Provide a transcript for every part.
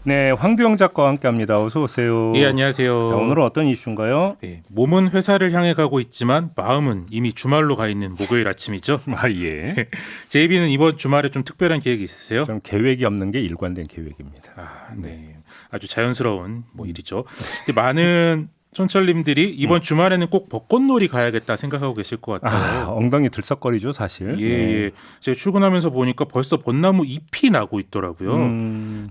네, 황두영 작가와 함께합니다. 어서 오세요. 예, 안녕하세요. 자, 오늘은 어떤 이슈인가요? 예, 몸은 회사를 향해 가고 있지만 마음은 이미 주말로 가 있는 목요일 아침이죠. 아 예. 제이비는 이번 주말에 좀 특별한 계획이 있으세요? 좀 계획이 없는 게 일관된 계획입니다. 아, 네. 아주 자연스러운 일이죠. 근데 많은 촌철님들이 이번 주말에는 꼭 벚꽃놀이 가야겠다 생각하고 계실 것 같아요. 아, 엉덩이 들썩거리죠, 사실. 예, 예. 제가 출근하면서 보니까 벌써 벚나무 잎이 나고 있더라고요.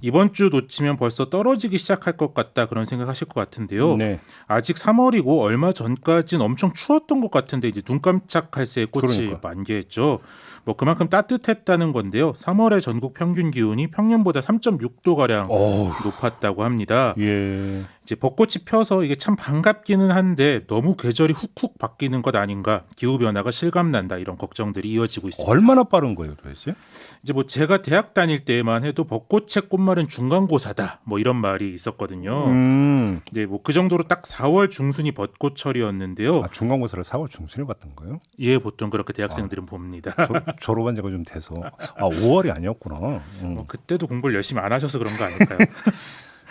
이번 주 놓치면 벌써 떨어지기 시작할 것 같다 그런 생각하실 것 같은데요. 네. 아직 3월이고 얼마 전까지는 엄청 추웠던 것 같은데 이제 눈 깜짝할 새에 꽃이 그러니까. 만개했죠. 그만큼 따뜻했다는 건데요. 3월의 전국 평균 기온이 평년보다 3.6도 가량 어우, 높았다고 합니다. 예. 이제 벚꽃이 펴서 이게 참 반갑기는 한데 너무 계절이 훅훅 바뀌는 것 아닌가, 기후 변화가 실감난다 이런 걱정들이 이어지고 있습니다. 얼마나 빠른 거예요, 도대체? 이제 제가 대학 다닐 때만 해도 벚꽃의 꽃말은 중간고사다 이런 말이 있었거든요. 네, 그 정도로 딱 4월 중순이 벚꽃철이었는데요. 아, 중간고사를 4월 중순에 봤던 거예요? 예, 보통 그렇게 대학생들은 봅니다. 졸업한 지가 좀 돼서. 아, 5월이 아니었구나. 그때도 공부를 열심히 안 하셔서 그런 거 아닐까요?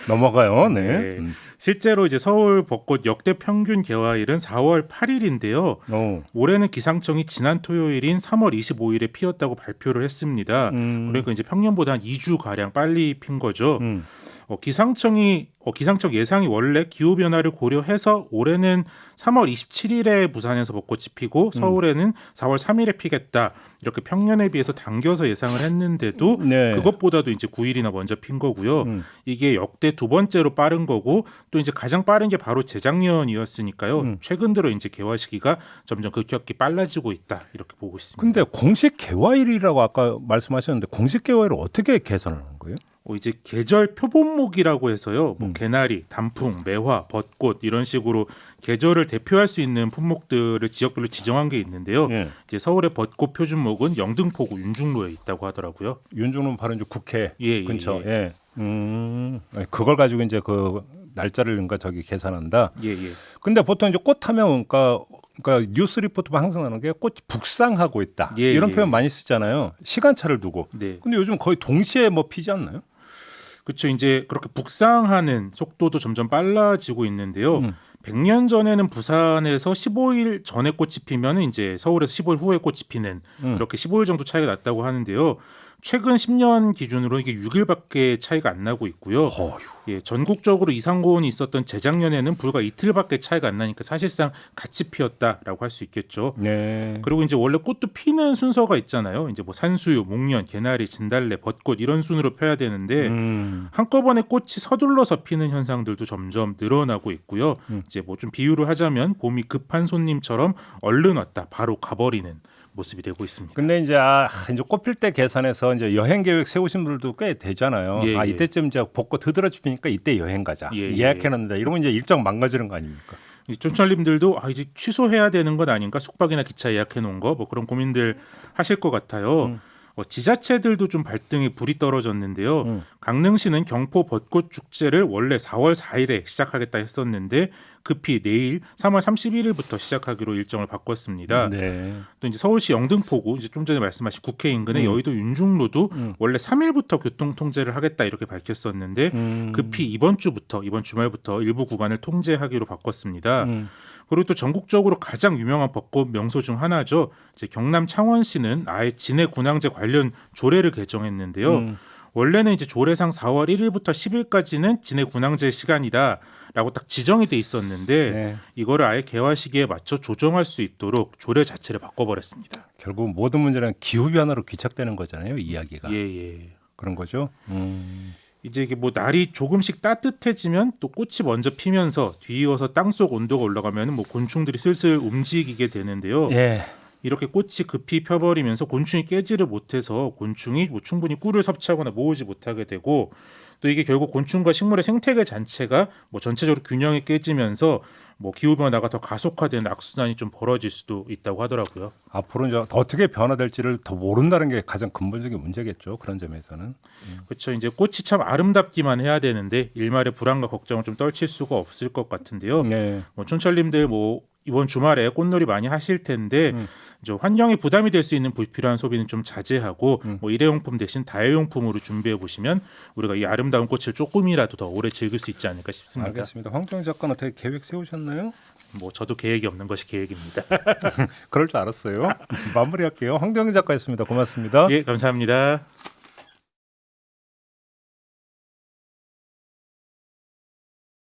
넘어가요. 네. 네. 실제로 이제 서울 벚꽃 역대 평균 개화일은 4월 8일인데요. 올해는 기상청이 지난 토요일인 3월 25일에 피었다고 발표를 했습니다. 그러니까 이제 평년보다 한 2주 가량 빨리 핀 거죠. 기상청 예상이 원래 기후 변화를 고려해서 올해는 3월 27일에 부산에서 벚꽃이 피고 서울에는 4월 3일에 피겠다 이렇게 평년에 비해서 당겨서 예상을 했는데도 네. 그것보다도 이제 9일이나 먼저 핀 거고요. 이게 역대 두 번째로 빠른 거고 또 이제 가장 빠른 게 바로 재작년이었으니까요. 최근 들어 이제 개화 시기가 점점 급격히 빨라지고 있다 이렇게 보고 있습니다. 근데 공식 개화일이라고 아까 말씀하셨는데 공식 개화일을 어떻게 계산하는 거예요? 이제 계절 표본목이라고 해서요. 개나리, 단풍, 매화, 벚꽃 이런 식으로 계절을 대표할 수 있는 품목들을 지역별로 지정한 게 있는데요. 예. 이제 서울의 벚꽃 표준목은 영등포구 윤중로에 있다고 하더라고요. 윤중로는 바로 이제 국회 예, 근처. 예. 그걸 가지고 이제 그 날짜를 그러니까 저기 계산한다. 예, 예. 근데 보통 이제 꽃하면 그러니까 뉴스 리포트만 항상 나오는 게 꽃이 북상하고 있다. 예, 이런 예. 표현 많이 쓰잖아요. 시간차를 두고. 네. 근데 요즘 거의 동시에 피지 않나요? 그렇죠. 이제 그렇게 북상하는 속도도 점점 빨라지고 있는데요. 100년 전에는 부산에서 15일 전에 꽃이 피면은 이제 서울에서 15일 후에 꽃이 피는 그렇게 15일 정도 차이가 났다고 하는데요. 최근 10년 기준으로 이게 6일밖에 차이가 안 나고 있고요. 예, 전국적으로 이상고온이 있었던 재작년에는 불과 이틀밖에 차이가 안 나니까 사실상 같이 피었다라고 할 수 있겠죠. 네. 그리고 이제 원래 꽃도 피는 순서가 있잖아요. 이제 산수유, 목련, 개나리, 진달래, 벚꽃 이런 순으로 펴야 되는데 한꺼번에 꽃이 서둘러서 피는 현상들도 점점 늘어나고 있고요. 이제 좀 비유를 하자면 봄이 급한 손님처럼 얼른 왔다 바로 가버리는 모습이 되고 있습니다. 근데 이제 이제 꽃필 때 계산해서 이제 여행 계획 세우신 분들도 꽤 되잖아요. 예, 예. 이때쯤 이제 벚꽃 흐드러지 피니까 이때 여행 가자. 예, 예. 예약해놨는데 이러면 이제 일정 망가지는 거 아닙니까? 이 촌철님들도 이제 취소해야 되는 건 아닌가, 숙박이나 기차 예약해 놓은 거 그런 고민들 하실 것 같아요. 지자체들도 좀 발등에 불이 떨어졌는데요. 강릉시는 경포 벚꽃 축제를 원래 4월 4일에 시작하겠다 했었는데 급히 내일 3월 31일부터 시작하기로 일정을 바꿨습니다. 네. 또 이제 서울시 영등포구 이제 좀 전에 말씀하신 국회 인근의 여의도 윤중로도 원래 3일부터 교통 통제를 하겠다 이렇게 밝혔었는데 급히 이번 주말부터 일부 구간을 통제하기로 바꿨습니다. 그리고 또 전국적으로 가장 유명한 벚꽃 명소 중 하나죠. 이제 경남 창원시는 아예 진해 군항제 관련 조례를 개정했는데요. 원래는 이제 조례상 4월 1일부터 10일까지는 진해 군항제 시간이다라고 딱 지정이 돼 있었는데 네. 이거를 아예 개화 시기에 맞춰 조정할 수 있도록 조례 자체를 바꿔버렸습니다. 결국 모든 문제는 기후 변화로 귀착되는 거잖아요. 이야기가. 예. 그런 거죠. 이제 이게 날이 조금씩 따뜻해지면 또 꽃이 먼저 피면서 뒤이어서 땅속 온도가 올라가면 곤충들이 슬슬 움직이게 되는데요. 예. 이렇게 꽃이 급히 펴버리면서 곤충이 깨지를 못해서 곤충이 충분히 꿀을 섭취하거나 모으지 못하게 되고 또 이게 결국 곤충과 식물의 생태계 자체가 전체적으로 균형이 깨지면서 기후 변화가 더 가속화되는 악순환이 좀 벌어질 수도 있다고 하더라고요. 앞으로 이제 어떻게 변화될지를 더 모른다는 게 가장 근본적인 문제겠죠. 그런 점에서는. 그렇죠. 이제 꽃이 참 아름답기만 해야 되는데 일말의 불안과 걱정을 좀 떨칠 수가 없을 것 같은데요. 네. 촌철님들 이번 주말에 꽃놀이 많이 하실 텐데 이제 환경에 부담이 될 수 있는 불필요한 소비는 좀 자제하고 뭐 일회용품 대신 다회용품으로 준비해 보시면 우리가 이 아름다운 꽃을 조금이라도 더 오래 즐길 수 있지 않을까 싶습니다. 알겠습니다. 황정희 작가는 어떻게 계획 세우셨나요? 뭐 저도 계획이 없는 것이 계획입니다. 그럴 줄 알았어요. 마무리할게요. 황정희 작가였습니다. 고맙습니다. 예, 감사합니다.